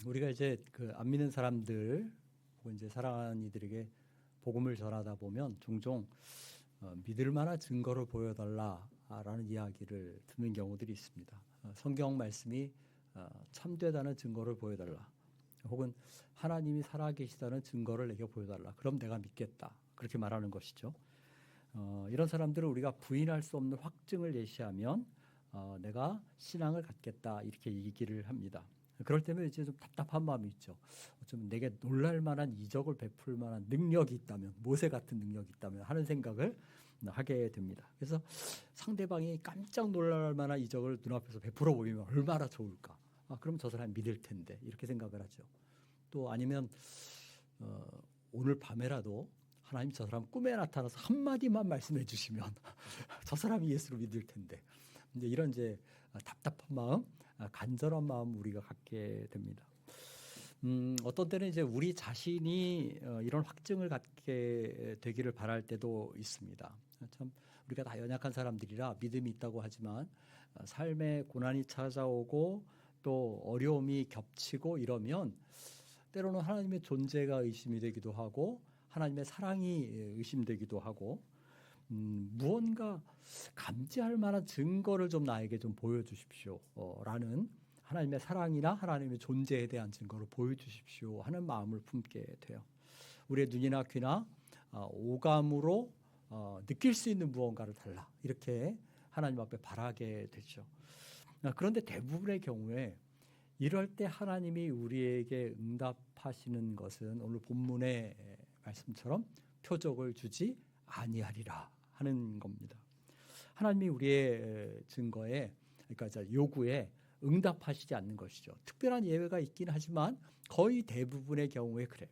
우리가 이제 그 안 믿는 사람들 혹은 이제 사랑하는 이들에게 복음을 전하다 보면 종종 믿을 만한 증거를 보여달라라는 이야기를 듣는 경우들이 있습니다. 성경 말씀이 참되다는 증거를 보여달라. 혹은 하나님이 살아계시다는 증거를 내게 보여달라. 그럼 내가 믿겠다. 그렇게 말하는 것이죠. 이런 사람들을 우리가 부인할 수 없는 확증을 제시하면 내가 신앙을 갖겠다. 이렇게 얘기를 합니다. 그럴 때면 이제 좀 답답한 마음이 있죠. 어쩌면 내게 놀랄 만한 이적을 베풀 만한 능력이 있다면, 모세 같은 능력이 있다면 하는 생각을 하게 됩니다. 그래서 상대방이 깜짝 놀랄 만한 이적을 눈앞에서 베풀어 보이면 얼마나 좋을까. 그럼 저 사람이 믿을 텐데 이렇게 생각을 하죠. 또 아니면 오늘 밤에라도 하나님 저 사람 꿈에 나타나서 한마디만 말씀해 주시면 저 사람이 예수를 믿을 텐데 이제 이런 이제 답답한 마음, 간절한 마음 우리가 갖게 됩니다. 어떤 때는 이제 우리 자신이 이런 확증을 갖게 되기를 바랄 때도 있습니다. 참 우리가 다 연약한 사람들이라 믿음이 있다고 하지만 삶에 고난이 찾아오고 또 어려움이 겹치고 이러면 때로는 하나님의 존재가 의심이 되기도 하고 하나님의 사랑이 의심되기도 하고 무언가 감지할 만한 증거를 좀 나에게 좀 보여주십시오 라는 하나님의 사랑이나 하나님의 존재에 대한 증거를 보여주십시오 하는 마음을 품게 돼요. 우리의 눈이나 귀나 오감으로 느낄 수 있는 무언가를 달라 이렇게 하나님 앞에 바라게 되죠. 그런데 대부분의 경우에 이럴 때 하나님이 우리에게 응답하시는 것은 오늘 본문의 말씀처럼 표적을 주지 아니하리라 하는 겁니다. 하나님이 우리의 증거에 그러니까 요구에 응답하시지 않는 것이죠. 특별한 예외가 있긴 하지만 거의 대부분의 경우에 그래요.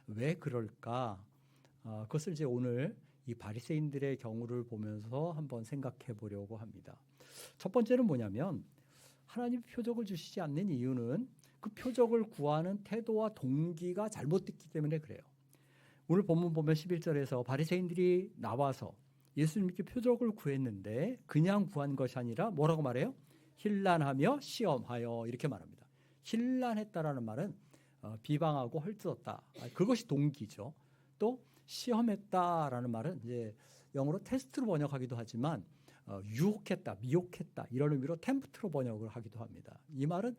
왜 그럴까? 그것을 이제 오늘 이 바리새인들의 경우를 보면서 한번 생각해 보려고 합니다. 첫 번째는 뭐냐면 하나님이 표적을 주시지 않는 이유는 그 표적을 구하는 태도와 동기가 잘못됐기 때문에 그래요. 오늘 본문 보면 11절에서 바리새인들이 나와서 예수님께 표적을 구했는데 그냥 구한 것이 아니라 뭐라고 말해요? 힐난하며 시험하여 이렇게 말합니다. 힐난했다라는 말은 비방하고 헐뜯었다. 그것이 동기죠. 또 시험했다라는 말은 이제 영어로 테스트로 번역하기도 하지만 유혹했다, 미혹했다 이런 의미로 템프트로 번역을 하기도 합니다. 이 말은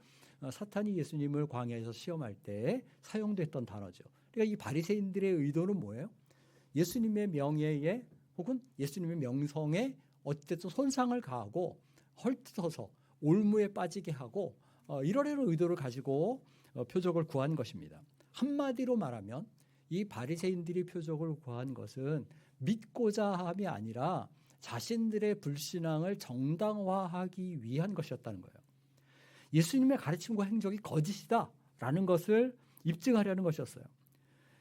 사탄이 예수님을 광야에서 시험할 때 사용됐던 단어죠. 그러니까 이 바리새인들의 의도는 뭐예요? 예수님의 명예에 혹은 예수님의 명성에 어쨌든 손상을 가하고 헐뜯어서 올무에 빠지게 하고 이러려는 의도를 가지고 표적을 구한 것입니다. 한마디로 말하면 이 바리새인들이 표적을 구한 것은 믿고자 함이 아니라 자신들의 불신앙을 정당화하기 위한 것이었다는 거예요. 예수님의 가르침과 행적이 거짓이다라는 것을 입증하려는 것이었어요.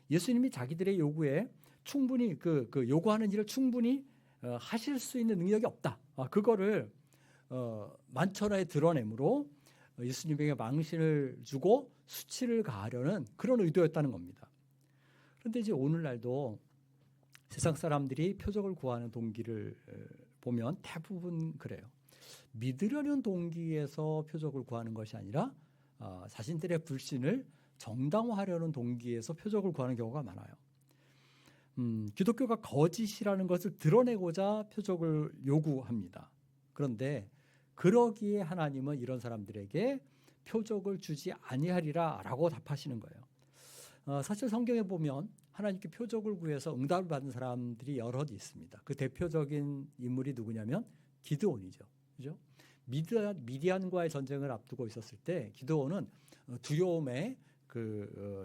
예수님이 자기들의 요구에 충분히 그 요구하는 일을 충분히 하실 수 있는 능력이 없다. 그거를 만천하에 드러내므로 예수님에게 망신을 주고 수치를 가하려는 그런 의도였다는 겁니다. 그런데 이제 오늘날도 세상 사람들이 표적을 구하는 동기를 보면 대부분 그래요. 믿으려는 동기에서 표적을 구하는 것이 아니라 자신들의 불신을 정당화하려는 동기에서 표적을 구하는 경우가 많아요. 기독교가 거짓이라는 것을 드러내고자 표적을 요구합니다. 그런데 그러기에 하나님은 이런 사람들에게 표적을 주지 아니하리라 라고 답하시는 거예요. 사실 성경에 보면 하나님께 표적을 구해서 응답을 받은 사람들이 여럿 있습니다. 그 대표적인 인물이 누구냐면 기드온이죠. 그죠? 미디안과의 전쟁을 앞두고 있었을 때 기드온은 두려움에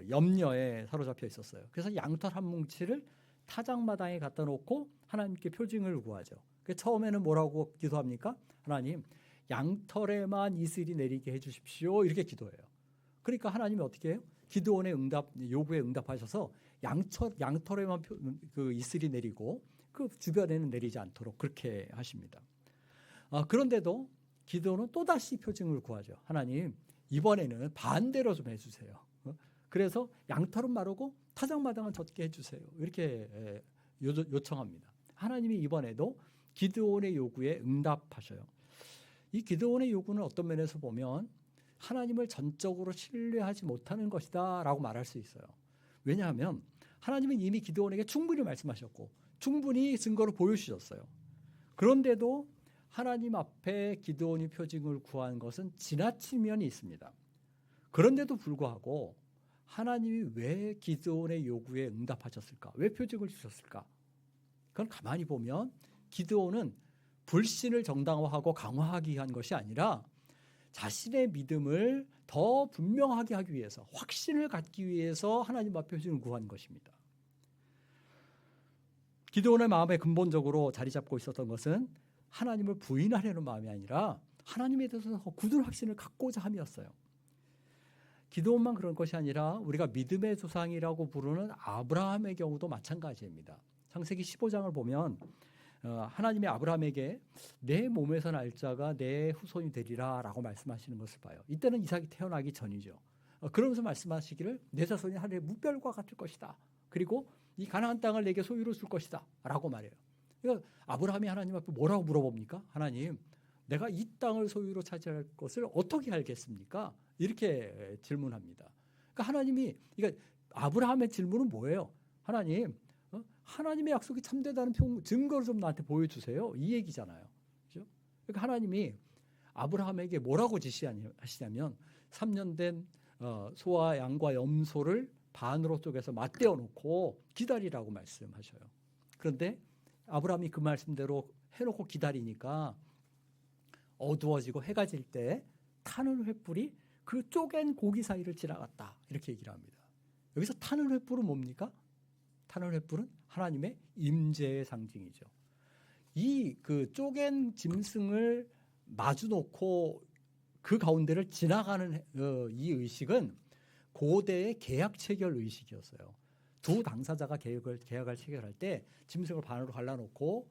염려에 사로잡혀 있었어요. 그래서 양털 한 뭉치를 타작마당에 갖다 놓고 하나님께 표징을 구하죠. 처음에는 뭐라고 기도합니까? 하나님, 양털에만 이슬이 내리게 해주십시오. 이렇게 기도해요. 그러니까 하나님이 어떻게 해요? 기드온의 요구에 응답하셔서 양털에만 그 이슬이 내리고 그 주변에는 내리지 않도록 그렇게 하십니다. 그런데도 기드온은 또다시 표징을 구하죠. 하나님, 이번에는 반대로 좀 해주세요. 그래서 양털은 마르고 타작마당은 젖게 해주세요. 이렇게 요청합니다. 하나님이 이번에도 기드온의 요구에 응답하셔요. 이 기드온의 요구는 어떤 면에서 보면 하나님을 전적으로 신뢰하지 못하는 것이다 라고 말할 수 있어요. 왜냐하면 하나님은 이미 기드온에게 충분히 말씀하셨고 충분히 증거를 보여주셨어요. 그런데도 하나님 앞에 기드온이 표징을 구한 것은 지나친 면이 있습니다. 그런데도 불구하고 하나님이 왜 기드온의 요구에 응답하셨을까? 왜 표징을 주셨을까? 그건 가만히 보면 기드온은 불신을 정당화하고 강화하기 위한 것이 아니라 자신의 믿음을 더 분명하게 하기 위해서, 확신을 갖기 위해서 하나님 앞에 표징을 구한 것입니다. 기드온의 마음에 근본적으로 자리 잡고 있었던 것은 하나님을 부인하려는 마음이 아니라 하나님에 대해서 굳은 확신을 갖고자 함이었어요. 기드온만 그런 것이 아니라 우리가 믿음의 조상이라고 부르는 아브라함의 경우도 마찬가지입니다. 창세기 15장을 보면 하나님이 아브라함에게 내 몸에서 날 자가 내 후손이 되리라 라고 말씀하시는 것을 봐요. 이때는 이삭이 태어나기 전이죠. 그러면서 말씀하시기를 내 자손이 하늘의 무별과 같을 것이다. 그리고 이 가나안 땅을 내게 소유로 줄 것이다 라고 말해요. 그러니까 아브라함이 하나님 앞에 뭐라고 물어봅니까? 하나님, 내가 이 땅을 소유로 차지할 것을 어떻게 알겠습니까? 이렇게 질문합니다. 그러니까 하나님이, 그러니까 아브라함의 질문은 뭐예요? 하나님, 하나님의 약속이 참되다는 증거를 좀 나한테 보여주세요. 이 얘기잖아요. 그렇죠? 그러니까 하나님이 아브라함에게 뭐라고 지시하시냐면 3년 된 소와 양과 염소를 반으로 쪼개서 맞대어 놓고 기다리라고 말씀하셔요. 그런데 아브라함이 그 말씀대로 해놓고 기다리니까 어두워지고 해가 질 때 타는 횃불이 그 쪼갠 고기 사이를 지나갔다. 이렇게 얘기를 합니다. 여기서 타는 횃불은 뭡니까? 타는 횃불은 하나님의 임재의 상징이죠. 이 그 쪼갠 짐승을 마주 놓고 그 가운데를 지나가는 이 의식은 고대의 계약 체결 의식이었어요. 두 당사자가 계약을 체결할 때 짐승을 반으로 갈라놓고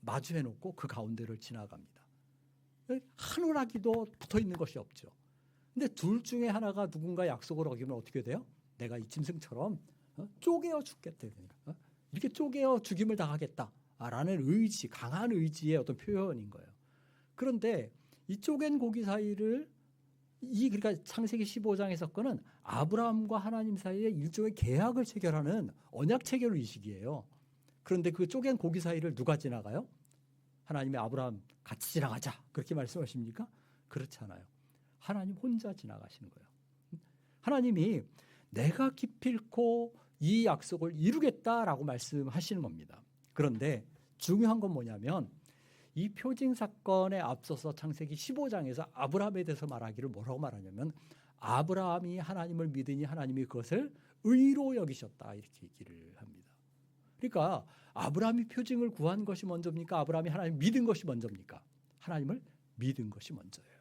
마주해놓고 그 가운데를 지나갑니다. 하늘하기도 붙어 있는 것이 없죠. 근데 둘 중에 하나가 누군가 약속을 어기면 어떻게 돼요? 내가 이 짐승처럼 쪼개어 죽겠다. 이렇게 쪼개어 죽임을 당하겠다라는 의지, 강한 의지의 어떤 표현인 거예요. 그런데 이 쪼갠 고기 사이를 그러니까 창세기 15장의 사건은 아브라함과 하나님 사이에 일종의 계약을 체결하는 언약 체결 의식이에요. 그런데 그 쪼갠 고기 사이를 누가 지나가요? 하나님이 아브라함 같이 지나가자 그렇게 말씀하십니까? 그렇지 않아요. 하나님 혼자 지나가시는 거예요. 하나님이 내가 기필코 이 약속을 이루겠다라고 말씀하시는 겁니다. 그런데 중요한 건 뭐냐면 이 표징 사건에 앞서서 창세기 15장에서 아브라함에 대해서 말하기를 뭐라고 말하냐면 아브라함이 하나님을 믿으니 하나님이 그것을 의로 여기셨다 이렇게 얘기를 합니다. 그러니까 아브라함이 표징을 구한 것이 먼저입니까? 아브라함이 하나님을 믿은 것이 먼저입니까? 하나님을 믿은 것이 먼저예요.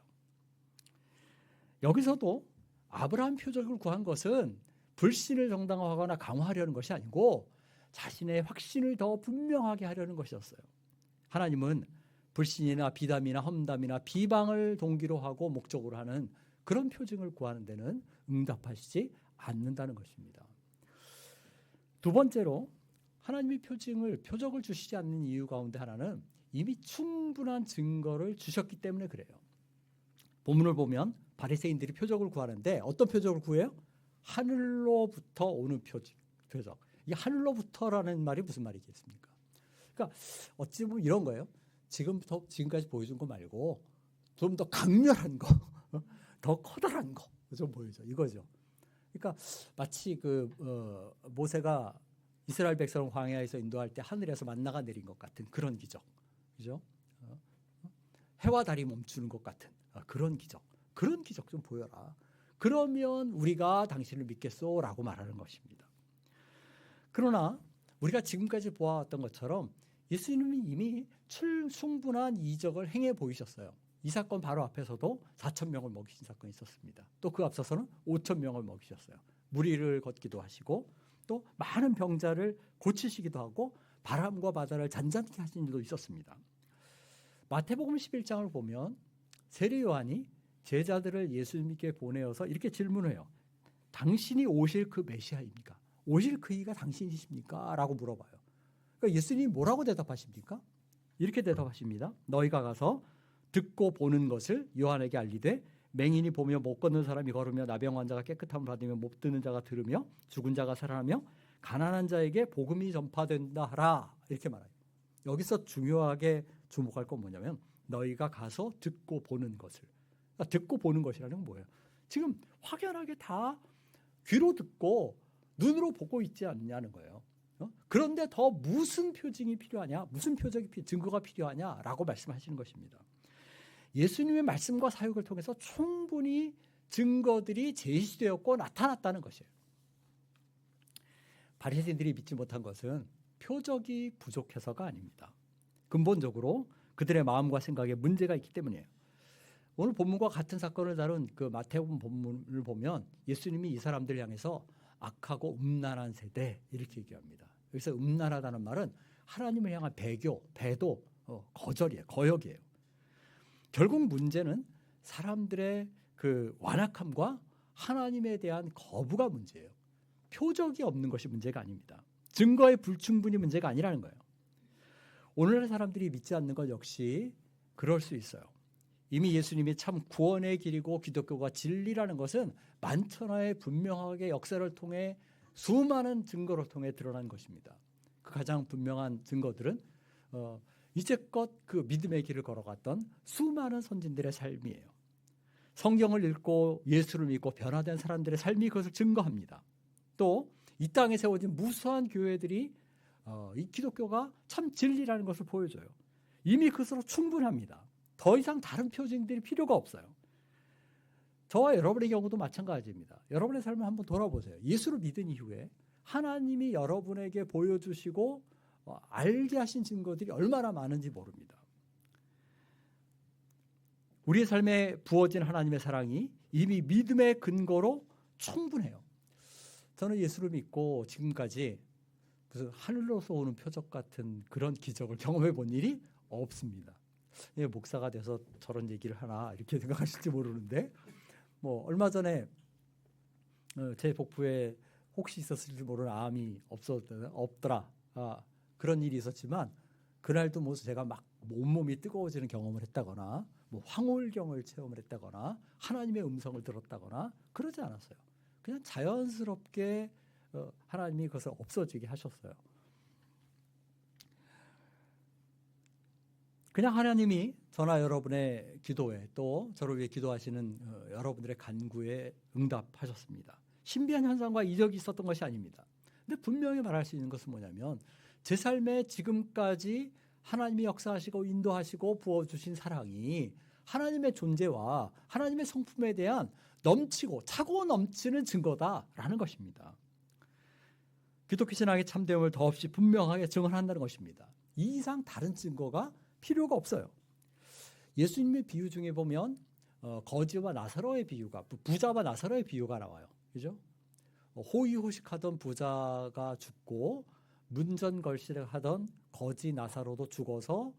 여기서도 아브라함 표적을 구한 것은 불신을 정당화하거나 강화하려는 것이 아니고 자신의 확신을 더 분명하게 하려는 것이었어요. 하나님은 불신이나 비담이나 험담이나 비방을 동기로 하고 목적으로 하는 그런 표징을 구하는 데는 응답하시지 않는다는 것입니다. 두 번째로 하나님이 표적을 주시지 않는 이유 가운데 하나는 이미 충분한 증거를 주셨기 때문에 그래요. 본문을 보면 바리새인들이 표적을 구하는데 어떤 표적을 구해요? 하늘로부터 오는 표적. 이 하늘로부터라는 말이 무슨 말이겠습니까? 그러니까 어찌 보면 이런 거예요. 지금까지 보여준 거 말고 좀 더 강렬한 거, 더 커다란 거 좀 보여줘. 이거죠. 그러니까 마치 모세가 이스라엘 백성을 광야에서 인도할 때 하늘에서 만나가 내린 것 같은 그런 기적, 그죠? 해와 달이 멈추는 것 같은 그런 기적 좀 보여라. 그러면 우리가 당신을 믿겠소라고 말하는 것입니다. 그러나 우리가 지금까지 보아왔던 것처럼 예수님이 이미 충분한 이적을 행해 보이셨어요. 이 사건 바로 앞에서도 4,000명을 먹이신 사건이 있었습니다. 또 그 앞서서는 5,000명을 먹이셨어요. 무리를 걷기도 하시고 또 많은 병자를 고치시기도 하고 바람과 바다를 잔잔케 하신 일도 있었습니다. 마태복음 11장을 보면 세례 요한이 제자들을 예수님께 보내어서 이렇게 질문해요. 당신이 오실 그 메시아입니까? 오실 그 이가 당신이십니까? 라고 물어봐요. 그러니까 예수님이 뭐라고 대답하십니까? 이렇게 대답하십니다. 너희가 가서 듣고 보는 것을 요한에게 알리되 맹인이 보며 못 걷는 사람이 걸으며 나병 환자가 깨끗함을 받으며 못 듣는 자가 들으며 죽은 자가 살아나며 가난한 자에게 복음이 전파된다 하라 이렇게 말해요. 여기서 중요하게 주목할 건 뭐냐면 너희가 가서 듣고 보는 것을. 그러니까 듣고 보는 것이라는 건 뭐예요? 지금 확연하게 다 귀로 듣고 눈으로 보고 있지 않냐는 거예요. 그런데 더 무슨 표징이 필요하냐? 무슨 증거가 필요하냐라고 말씀하시는 것입니다. 예수님의 말씀과 사역을 통해서 충분히 증거들이 제시되었고 나타났다는 것이에요. 바리새인들이 믿지 못한 것은 표적이 부족해서가 아닙니다. 근본적으로 그들의 마음과 생각에 문제가 있기 때문이에요. 오늘 본문과 같은 사건을 다룬 그 마태복음 본문을 보면 예수님이 이 사람들을 향해서 악하고 음란한 세대 이렇게 얘기합니다. 여기서 음란하다는 말은 하나님을 향한 배도, 거절이에요. 거역이에요. 결국 문제는 사람들의 그 완악함과 하나님에 대한 거부가 문제예요. 표적이 없는 것이 문제가 아닙니다. 증거의 불충분이 문제가 아니라는 거예요. 오늘날 사람들이 믿지 않는 것 역시 그럴 수 있어요. 이미 예수님이 참 구원의 길이고 기독교가 진리라는 것은 만천하에 분명하게 역사를 통해 수많은 증거를 통해 드러난 것입니다. 그 가장 분명한 증거들은 이제껏 그 믿음의 길을 걸어갔던 수많은 선진들의 삶이에요. 성경을 읽고 예수를 믿고 변화된 사람들의 삶이 그것을 증거합니다. 또 이 땅에 세워진 무수한 교회들이 이 기독교가 참 진리라는 것을 보여줘요. 이미 그것으로 충분합니다. 더 이상 다른 표징들이 필요가 없어요. 저와 여러분의 경우도 마찬가지입니다. 여러분의 삶을 한번 돌아보세요. 예수를 믿은 이후에 하나님이 여러분에게 보여주시고 알게 하신 증거들이 얼마나 많은지 모릅니다. 우리의 삶에 부어진 하나님의 사랑이 이미 믿음의 근거로 충분해요. 저는 예수를 믿고 지금까지 무슨 하늘로서 오는 표적 같은 그런 기적을 경험해 본 일이 없습니다. 목사가 돼서 저런 얘기를 하나 이렇게 생각하실지 모르는데 얼마 전에 제 복부에 혹시 있었을지 모르는 암이 없더라. 그런 일이 있었지만 그날도 제가 막 온몸이 뜨거워지는 경험을 했다거나 황홀경을 체험을 했다거나 하나님의 음성을 들었다거나 그러지 않았어요. 그냥 자연스럽게 하나님이 그것을 없어지게 하셨어요. 그냥 하나님이 저나 여러분의 기도에 또 저를 위해 기도하시는 여러분들의 간구에 응답하셨습니다. 신비한 현상과 이적이 있었던 것이 아닙니다. 근데 분명히 말할 수 있는 것은 뭐냐면 제 삶에 지금까지 하나님이 역사하시고 인도하시고 부어주신 사랑이 하나님의 존재와 하나님의 성품에 대한 넘치고 차고 넘치는 증거다라는 것입니다. 기독교 신앙의 참됨을 더없이 분명하게 증언한다는 것입니다. 이 이상 다른 증거가 필요가 없어요. 예수님의 비유 중에 보면 거지와 나사로의 비유가 부자와 나사로의 비유가 나와요. 그죠? 호의호식하던 부자가 죽고 문전걸실하던 거지 나사로도 죽어서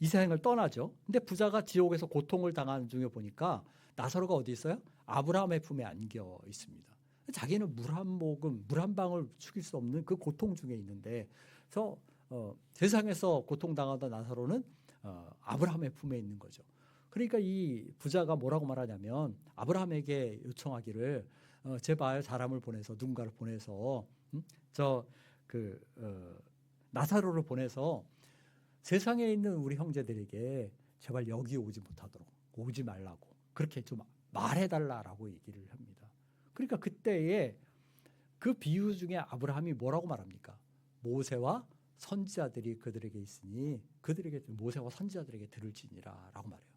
이 세상을 떠나죠. 근데 부자가 지옥에서 고통을 당하는 중에 보니까 나사로가 어디 있어요? 아브라함의 품에 안겨 있습니다. 자기는 물 한 방울 죽일 수 없는 그 고통 중에 있는데, 그래서 세상에서 고통당하던 나사로는 아브라함의 품에 있는 거죠. 그러니까 이 부자가 뭐라고 말하냐면 아브라함에게 요청하기를 제발 사람을 보내서 누군가를 보내서 나사로를 보내서 세상에 있는 우리 형제들에게 제발 여기 오지 못하도록 오지 말라고 그렇게 좀 말해달라라고 얘기를 합니다. 그러니까 그때에 그 비유 중에 아브라함이 뭐라고 말합니까? 모세와 선지자들이 그들에게 있으니 그들에게 모세와 선지자들에게 들을지니라라고 말해요.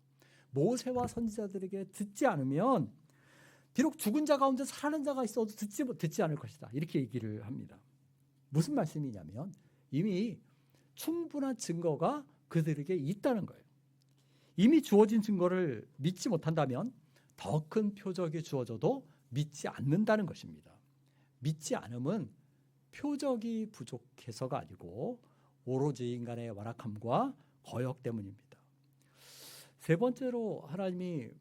모세와 선지자들에게 듣지 않으면 비록 죽은 자 가운데 살아난 자가 있어도 듣지 않을 것이다. 이렇게 얘기를 합니다. 무슨 말씀이냐면 이미 충분한 증거가 그들에게 있다는 거예요. 이미 주어진 증거를 믿지 못한다면 더 큰 표적이 주어져도 믿지 않는다는 것입니다. 믿지 않음은 표적이 부족해서가 아니고 오로지 인간의 완악함과 거역 때문입니다. 세 번째로 하나님이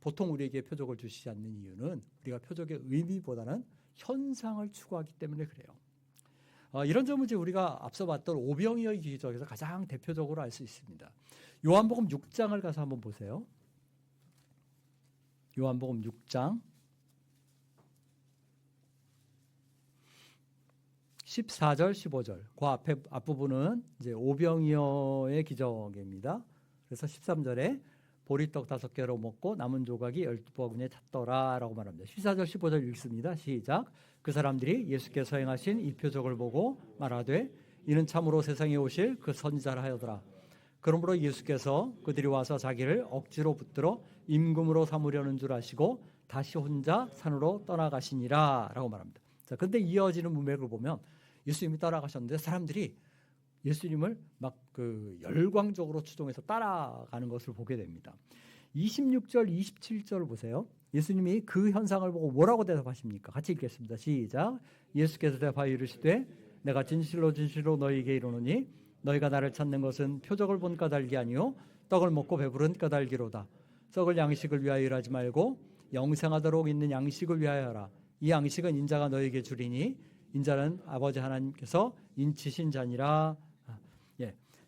보통 우리에게 표적을 주시지 않는 이유는 우리가 표적의 의미보다는 현상을 추구하기 때문에 그래요. 이런 점은 이제 우리가 앞서 봤던 오병이어의 기적에서 가장 대표적으로 알 수 있습니다. 요한복음 6장을 가서 한번 보세요. 요한복음 6장 14절, 15절. 그 앞부분은 이제 오병이어의 기적입니다. 그래서 13절에 보리떡 5개로 먹고 남은 조각이 12바구니에 찼더라라고 말합니다. 14절, 15절 읽습니다. 시작. 그 사람들이 예수께서 행하신 이 표적을 보고 말하되 이는 참으로 세상에 오실 그 선지자라 하여더라. 그러므로 예수께서 그들이 와서 자기를 억지로 붙들어 임금으로 삼으려는 줄 아시고 다시 혼자 산으로 떠나가시니라 라고 말합니다. 자, 근데 이어지는 문맥을 보면 예수님이 따라가셨는데 사람들이 예수님을 막 열광적으로 추종해서 따라가는 것을 보게 됩니다. 26절, 27절 보세요. 예수님이 그 현상을 보고 뭐라고 대답하십니까? 같이 읽겠습니다. 시작. 예수께서 대답하여 이르시되 내가 진실로 진실로 너희에게 이르노니 너희가 나를 찾는 것은 표적을 본 까닭이 아니요 떡을 먹고 배부른 까닭이로다. 썩을 양식을 위하여 일하지 말고 영생하도록 있는 양식을 위하여 하라. 이 양식은 인자가 너희에게 주리니 인자는 아버지 하나님께서 인치신 자니라.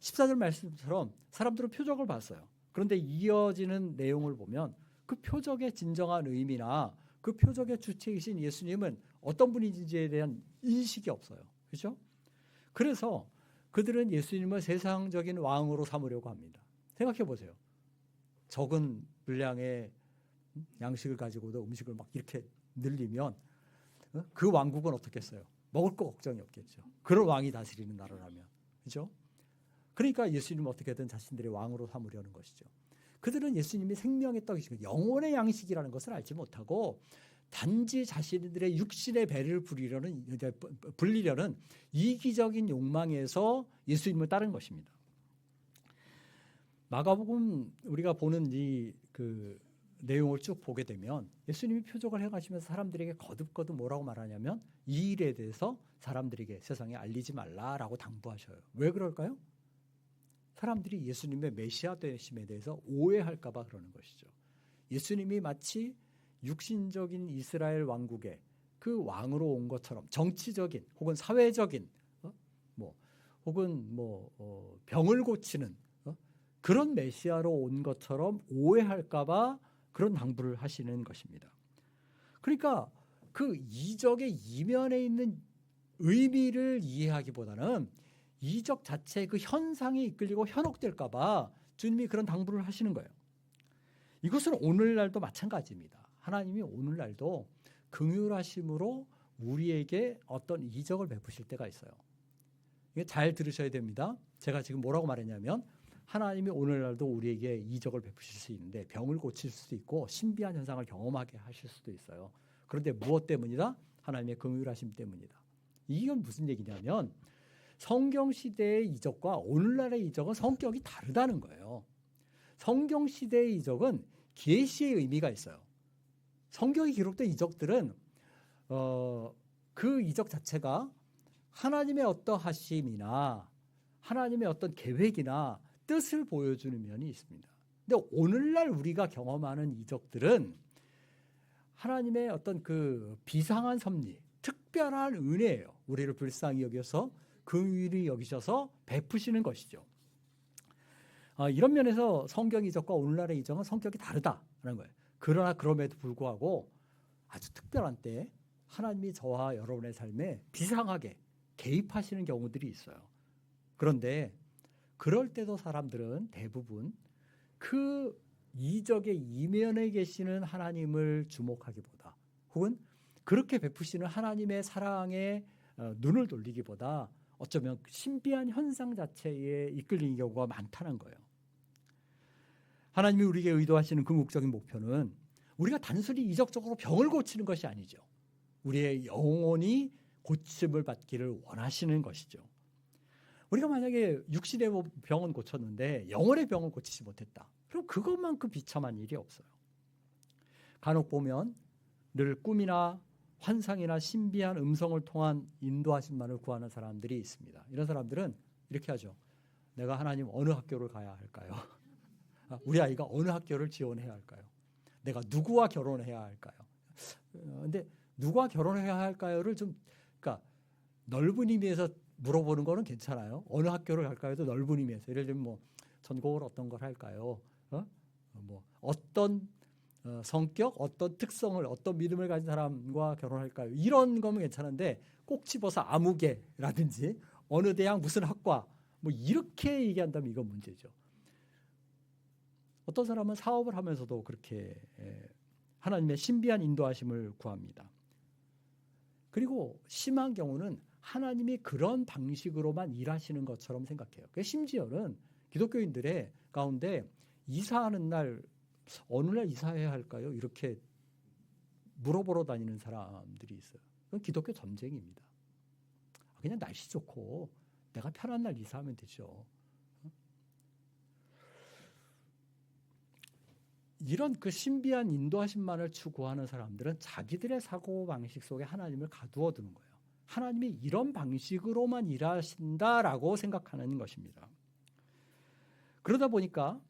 14절 말씀처럼 사람들은 표적을 봤어요. 그런데 이어지는 내용을 보면 그 표적의 진정한 의미나 그 표적의 주체이신 예수님은 어떤 분인지에 대한 인식이 없어요. 그렇죠? 그래서 그들은 예수님을 세상적인 왕으로 삼으려고 합니다. 생각해 보세요. 적은 분량의 양식을 가지고도 음식을 막 이렇게 늘리면 그 왕국은 어떻겠어요? 먹을 거 걱정이 없겠죠. 그런 왕이 다스리는 나라라면. 그렇죠? 그러니까 예수님은 어떻게든 자신들의 왕으로 삼으려는 것이죠. 그들은 예수님이 생명의 떡이시고 영혼의 양식이라는 것을 알지 못하고 단지 자신들의 육신의 배를 불리려는 이기적인 욕망에서 예수님을 따른 것입니다. 마가복음 우리가 보는 이 내용을 쭉 보게 되면 예수님이 표적을 해가시면서 사람들에게 거듭거듭 뭐라고 말하냐면 이 일에 대해서 사람들에게 세상에 알리지 말라라고 당부하셔요. 왜 그럴까요? 사람들이 예수님의 메시아 되심에 대해서 오해할까 봐 그러는 것이죠. 예수님이 마치 육신적인 이스라엘 왕국의 그 왕으로 온 것처럼 정치적인 혹은 사회적인 병을 고치는 그런 메시아로 온 것처럼 오해할까 봐 그런 당부를 하시는 것입니다. 그러니까 그 이적의 이면에 있는 의미를 이해하기보다는 이적 자체의 그 현상에 이끌리고 현혹될까 봐 주님이 그런 당부를 하시는 거예요. 이것은 오늘날도 마찬가지입니다. 하나님이 오늘날도 긍휼하심으로 우리에게 어떤 이적을 베푸실 때가 있어요. 이게 잘 들으셔야 됩니다. 제가 지금 뭐라고 말했냐면 하나님이 오늘날도 우리에게 이적을 베푸실 수 있는데 병을 고칠 수도 있고 신비한 현상을 경험하게 하실 수도 있어요. 그런데 무엇 때문이다? 하나님의 긍휼하심 때문이다. 이건 무슨 얘기냐면 성경시대의 이적과 오늘날의 이적은 성격이 다르다는 거예요. 성경시대의 이적은 계시의 의미가 있어요. 성경에 기록된 이적들은 그 이적 자체가 하나님의 어떠하심이나 하나님의 어떤 계획이나 뜻을 보여주는 면이 있습니다. 근데 오늘날 우리가 경험하는 이적들은 하나님의 어떤 그 비상한 섭리, 특별한 은혜예요. 우리를 불쌍히 여겨서 긍휼히 여기셔서 베푸시는 것이죠. 이런 면에서 성경 이적과 오늘날의 이적은 성격이 다르다는 거예요. 그러나 그럼에도 불구하고 아주 특별한 때에 하나님이 저와 여러분의 삶에 비상하게 개입하시는 경우들이 있어요. 그런데 그럴 때도 사람들은 대부분 그 이적의 이면에 계시는 하나님을 주목하기보다 혹은 그렇게 베푸시는 하나님의 사랑에 눈을 돌리기보다 어쩌면 신비한 현상 자체에 이끌리는 경우가 많다는 거예요. 하나님이 우리에게 의도하시는 궁극적인 목표는 우리가 단순히 이적적으로 병을 고치는 것이 아니죠. 우리의 영혼이 고침을 받기를 원하시는 것이죠. 우리가 만약에 육신의 병은 고쳤는데 영혼의 병을 고치지 못했다. 그럼 그것만큼 비참한 일이 없어요. 간혹 보면 늘 꿈이나 환상이나 신비한 음성을 통한 인도하심만을 구하는 사람들이 있습니다. 이런 사람들은 이렇게 하죠. 내가 하나님 어느 학교를 가야 할까요? 우리 아이가 어느 학교를 지원해야 할까요? 내가 누구와 결혼해야 할까요? 근데 누구와 결혼해야 할까요를 그러니까 넓은 의미에서 물어보는 거는 괜찮아요. 어느 학교를 갈까요? 도 넓은 의미에서. 예를 들면 뭐 전공을 어떤 걸 할까요? 뭐 어떤 성격, 어떤 특성을, 어떤 믿음을 가진 사람과 결혼할까요? 이런 거면 괜찮은데 꼭 집어서 아무개라든지 어느 대학 무슨 학과 뭐 이렇게 얘기한다면 이건 문제죠. 어떤 사람은 사업을 하면서도 그렇게 하나님의 신비한 인도하심을 구합니다. 그리고 심한 경우는 하나님이 그런 방식으로만 일하시는 것처럼 생각해요. 심지어는 기독교인들의 가운데 이사하는 날 어느 날 이사해야 할까요? 이렇게 물어보러 다니는 사람들이 있어요. 그건 기독교 전쟁입니다. 그냥 날씨 좋고 내가 편한 날 이사하면 되죠. 이런 그 신비한 인도하심만을 추구하는 사람들은 자기들의 사고방식 속에 하나님을 가두어 두는 거예요. 하나님이 이런 방식으로만 일하신다라고 생각하는 것입니다. 그러다 보니까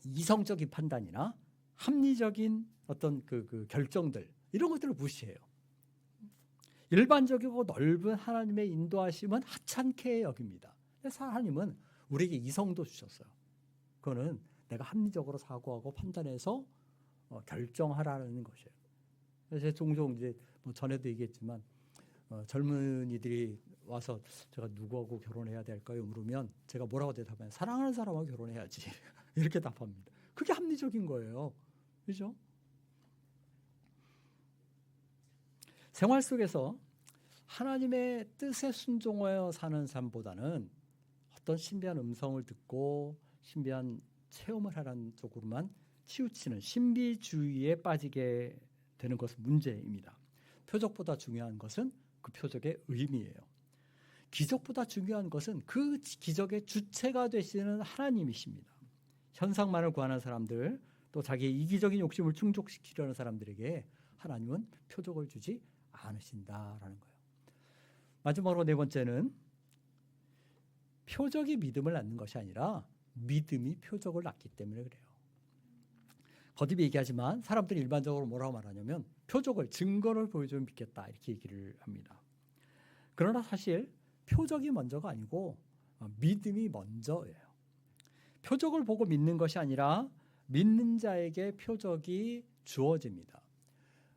이성적인 판단이나 합리적인 어떤 그 결정들 이런 것들을 무시해요. 일반적이고 넓은 하나님의 인도하심은 하찮게 여깁니다. 하나님은 우리에게 이성도 주셨어요. 그거는 내가 합리적으로 사고하고 판단해서 결정하라는 것이에요. 그래서 종종 이제 뭐 전에도 얘기했지만 젊은이들이 와서 제가 누구하고 결혼해야 될까요? 물으면 제가 뭐라고 대답하면 사랑하는 사람하고 결혼해야지 이렇게 답합니다. 그게 합리적인 거예요. 그렇죠? 생활 속에서 하나님의 뜻에 순종하여 사는 삶보다는 어떤 신비한 음성을 듣고 신비한 체험을 하라는 쪽으로만 치우치는 신비주의에 빠지게 되는 것은 문제입니다. 표적보다 중요한 것은 그 표적의 의미예요. 기적보다 중요한 것은 그 기적의 주체가 되시는 하나님이십니다. 현상만을 구하는 사람들, 또 자기의 이기적인 욕심을 충족시키려는 사람들에게 하나님은 표적을 주지 않으신다라는 거예요. 마지막으로 네 번째는 표적이 믿음을 낳는 것이 아니라 믿음이 표적을 낳기 때문에 그래요. 거듭 얘기하지만 사람들이 일반적으로 뭐라고 말하냐면 표적을, 증거를 보여주면 믿겠다 이렇게 얘기를 합니다. 그러나 사실 표적이 먼저가 아니고 믿음이 먼저예요. 표적을 보고 믿는 것이 아니라 믿는 자에게 표적이 주어집니다.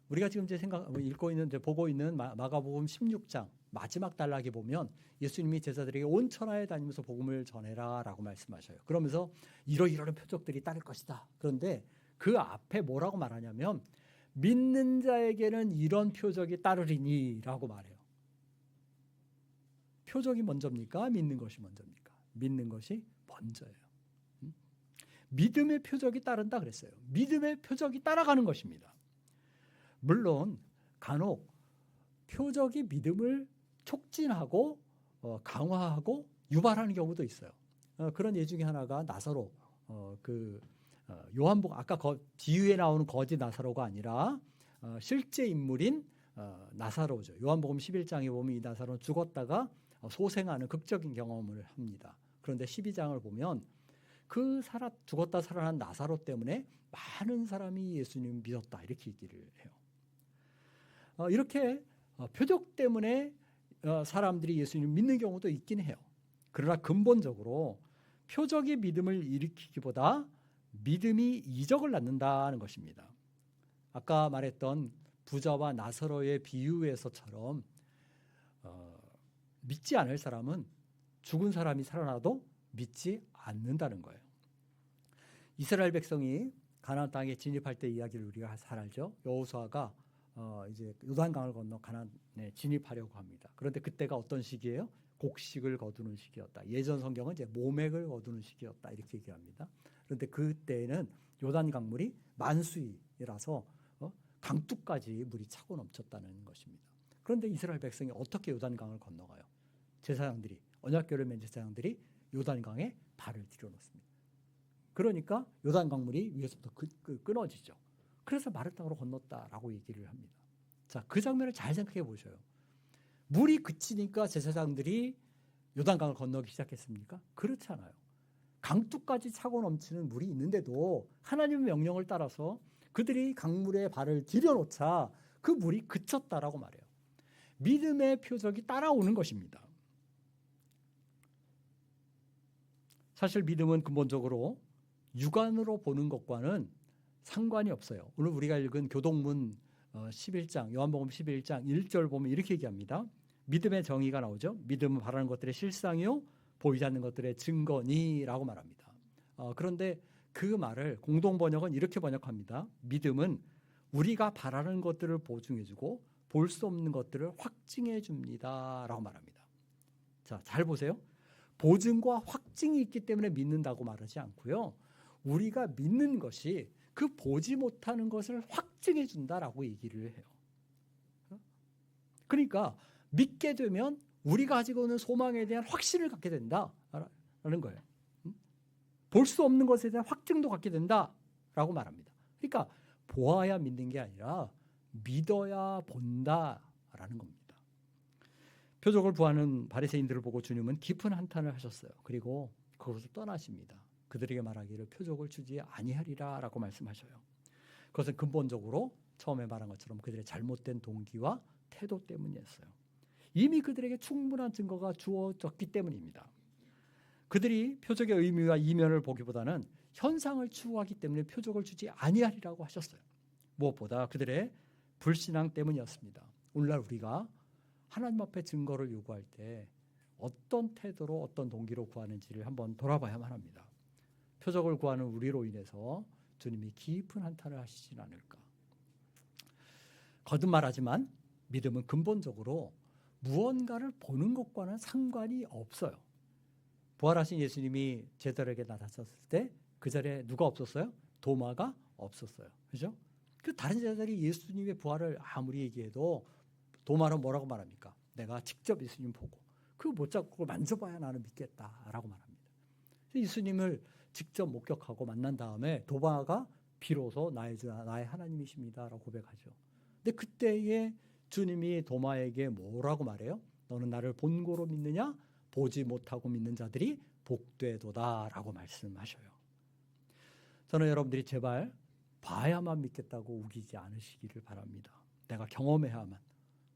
우리가 지금 이제 읽고 있는, 보고 있는 마가복음 16장 마지막 단락에 보면 예수님이 제자들에게 온 천하에 다니면서 복음을 전해라라고 말씀하셔요. 그러면서 이러이러한 표적들이 따를 것이다. 그런데 그 앞에 뭐라고 말하냐면 믿는 자에게는 이런 표적이 따르리니라고 말해요. 표적이 먼저입니까? 믿는 것이 먼저입니까? 믿는 것이 먼저예요. 믿음의 표적이 따른다 그랬어요. 믿음의 표적이 따라가는 것입니다. 물론 간혹 표적이 믿음을 촉진하고 강화하고 유발하는 경우도 있어요. 그런 예 중에 하나가 나사로, 요한복음 아까 비유에 나오는 거지 나사로가 아니라 실제 인물인 나사로죠. 요한복음 11장에 보면 이 나사로는 죽었다가 소생하는 극적인 경험을 합니다. 그런데 12장을 보면 그 죽었다 살아난 나사로 때문에 많은 사람이 예수님을 믿었다 이렇게 얘기를 해요. 이렇게 표적 때문에 사람들이 예수님을 믿는 경우도 있긴 해요. 그러나 근본적으로 표적이 믿음을 일으키기보다 믿음이 이적을 낳는다는 것입니다. 아까 말했던 부자와 나사로의 비유에서처럼 믿지 않을 사람은 죽은 사람이 살아나도 믿지 않는다는 거예요. 이스라엘 백성이 가나안 땅에 진입할 때 이야기를 우리가 잘 알죠. 여호수아가 이제 요단강을 건너 가나안에 진입하려고 합니다. 그런데 그때가 어떤 시기예요? 곡식을 거두는 시기였다. 예전 성경은 이제 모맥을 거두는 시기였다 이렇게 얘기합니다. 그런데 그때는 요단 강물이 만수이라서 강둑까지 물이 차고 넘쳤다는 것입니다. 그런데 이스라엘 백성이 어떻게 요단강을 건너가요? 제사장들이, 언약궤를 맨 제사장들이 요단강에 발을 들여놓습니다. 그러니까 요단 강물이 위에서부터 끊어지죠. 그래서 마른 땅으로 건넜다라고 얘기를 합니다. 자, 그 장면을 잘 생각해 보셔요. 물이 그치니까 제사장들이 요단강을 건너기 시작했습니까? 그렇잖아요. 강둑까지 차고 넘치는 물이 있는데도 하나님의 명령을 따라서 그들이 강물에 발을 들여놓자 그 물이 그쳤다라고 말해요. 믿음의 표적이 따라오는 것입니다. 사실 믿음은 근본적으로 육안으로 보는 것과는 상관이 없어요. 오늘 우리가 읽은 교동문 11장, 요한복음 11장 1절 보면 이렇게 얘기합니다. 믿음의 정의가 나오죠. 믿음은 바라는 것들의 실상이요 보이지 않는 것들의 증거니라고 말합니다. 그런데 그 말을 공동번역은 이렇게 번역합니다. 믿음은 우리가 바라는 것들을 보증해주고 볼 수 없는 것들을 확증해 줍니다 라고 말합니다. 자, 잘 보세요. 보증과 확증이 있기 때문에 믿는다고 말하지 않고요. 우리가 믿는 것이 그 보지 못하는 것을 확증해 준다라고 얘기를 해요. 그러니까 믿게 되면 우리가 가지고 있는 소망에 대한 확신을 갖게 된다라는 거예요. 볼 수 없는 것에 대한 확증도 갖게 된다라고 말합니다. 그러니까 보아야 믿는 게 아니라 믿어야 본다라는 겁니다. 표적을 구하는 바리새인들을 보고 주님은 깊은 한탄을 하셨어요. 그리고 그것을 떠나십니다. 그들에게 말하기를 표적을 주지 아니하리라라고 말씀하셔요. 그것은 근본적으로 처음에 말한 것처럼 그들의 잘못된 동기와 태도 때문이었어요. 이미 그들에게 충분한 증거가 주어졌기 때문입니다. 그들이 표적의 의미와 이면을 보기보다는 현상을 추구하기 때문에 표적을 주지 아니하리라고 하셨어요. 무엇보다 그들의 불신앙 때문이었습니다. 오늘날 우리가 하나님 앞에 증거를 요구할 때 어떤 태도로 어떤 동기로 구하는지를 한번 돌아봐야만 합니다. 표적을 구하는 우리로 인해서 주님이 깊은 한탄을 하시진 않을까. 거듭 말하지만 믿음은 근본적으로 무언가를 보는 것과는 상관이 없어요. 부활하신 예수님이 제자들에게 나타났을 때 그 자리에 누가 없었어요? 도마가 없었어요. 그죠? 그 다른 제자들이 예수님의 부활을 아무리 얘기해도 도마는 뭐라고 말합니까? 내가 직접 예수님 보고 그거 못 잡고 그걸 만져봐야 나는 믿겠다라고 말합니다. 예수님을 직접 목격하고 만난 다음에 도마가 비로소 나의 하나님이십니다라고 고백하죠. 근데 그때에 주님이 도마에게 뭐라고 말해요? 너는 나를 본고로 믿느냐? 보지 못하고 믿는 자들이 복되도다라고 말씀하셔요. 저는 여러분들이 제발 봐야만 믿겠다고 우기지 않으시기를 바랍니다. 내가 경험해야만,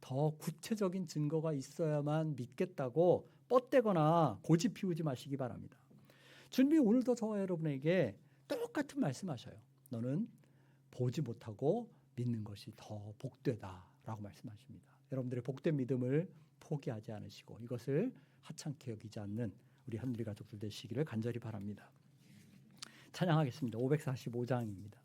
더 구체적인 증거가 있어야만 믿겠다고 뻗대거나 고집 피우지 마시기 바랍니다. 주님이 오늘도 저와 여러분에게 똑같은 말씀하셔요. 너는 보지 못하고 믿는 것이 더 복되다라고 말씀하십니다. 여러분들의 복된 믿음을 포기하지 않으시고 이것을 하찮게 여기지 않는 우리 한누리 가족들 되시기를 간절히 바랍니다. 찬양하겠습니다. 545장입니다.